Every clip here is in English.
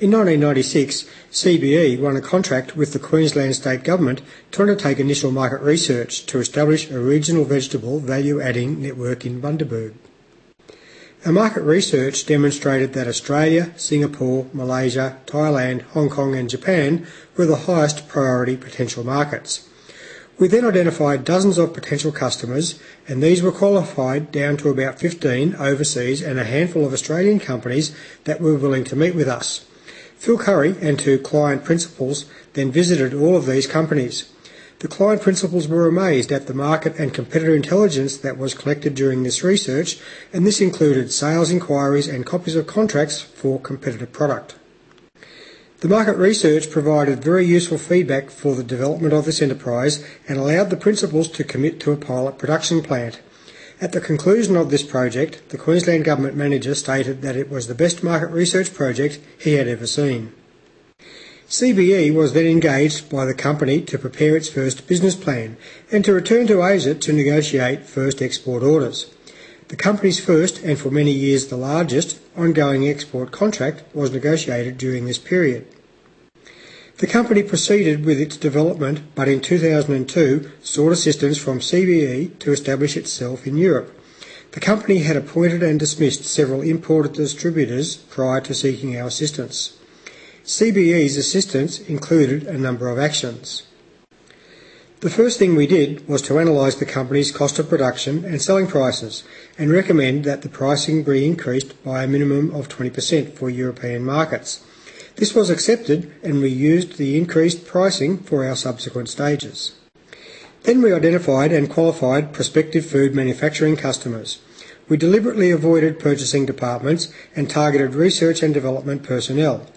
In 1996, CBE won a contract with the Queensland State Government to undertake initial market research to establish a regional vegetable value-adding network in Bundaberg. Our market research demonstrated that Australia, Singapore, Malaysia, Thailand, Hong Kong and Japan were the highest priority potential markets. We then identified dozens of potential customers, and these were qualified down to about 15 overseas and a handful of Australian companies that were willing to meet with us. Phil Curry and two client principals then visited all of these companies. The client principals were amazed at the market and competitor intelligence that was collected during this research, and this included sales inquiries and copies of contracts for competitive product. The market research provided very useful feedback for the development of this enterprise and allowed the principals to commit to a pilot production plant. At the conclusion of this project, the Queensland Government manager stated that it was the best market research project he had ever seen. CBE was then engaged by the company to prepare its first business plan and to return to Asia to negotiate first export orders. The company's first, and for many years the largest, ongoing export contract was negotiated during this period. The company proceeded with its development, but in 2002 sought assistance from CBE to establish itself in Europe. The company had appointed and dismissed several imported distributors prior to seeking our assistance. CBE's assistance included a number of actions. The first thing we did was to analyse the company's cost of production and selling prices and recommend that the pricing be increased by a minimum of 20% for European markets. This was accepted, and we used the increased pricing for our subsequent stages. Then we identified and qualified prospective food manufacturing customers. We deliberately avoided purchasing departments and targeted research and development personnel.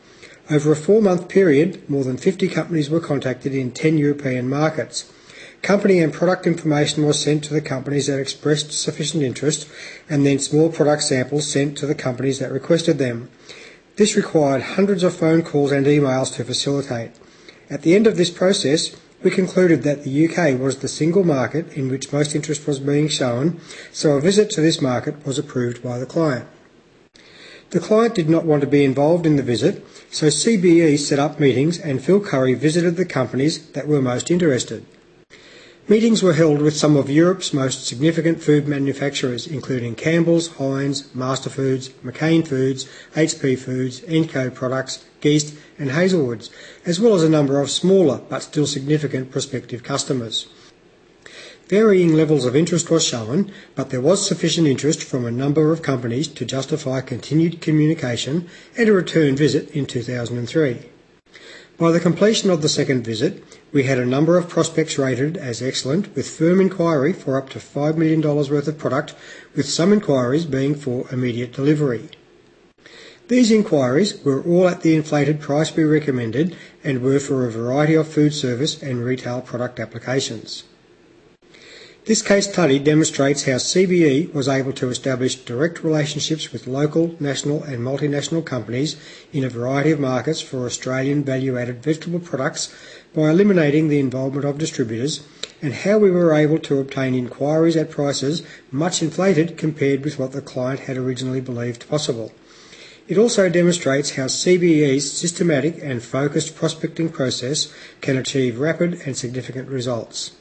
Over a 4-month period, more than 50 companies were contacted in 10 European markets. Company and product information was sent to the companies that expressed sufficient interest, and then small product samples sent to the companies that requested them. This required hundreds of phone calls and emails to facilitate. At the end of this process, we concluded that the UK was the single market in which most interest was being shown, so a visit to this market was approved by the client. The client did not want to be involved in the visit, so CBE set up meetings and Phil Curry visited the companies that were most interested. Meetings were held with some of Europe's most significant food manufacturers, including Campbell's, Heinz, Masterfoods, McCain Foods, HP Foods, Enco Products, Geest and Hazelwoods, as well as a number of smaller but still significant prospective customers. Varying levels of interest was shown, but there was sufficient interest from a number of companies to justify continued communication and a return visit in 2003. By the completion of the second visit, we had a number of prospects rated as excellent, with firm inquiry for up to $5 million worth of product, with some inquiries being for immediate delivery. These inquiries were all at the inflated price we recommended and were for a variety of food service and retail product applications. This case study demonstrates how CBE was able to establish direct relationships with local, national and multinational companies in a variety of markets for Australian value-added vegetable products by eliminating the involvement of distributors, and how we were able to obtain inquiries at prices much inflated compared with what the client had originally believed possible. It also demonstrates how CBE's systematic and focused prospecting process can achieve rapid and significant results.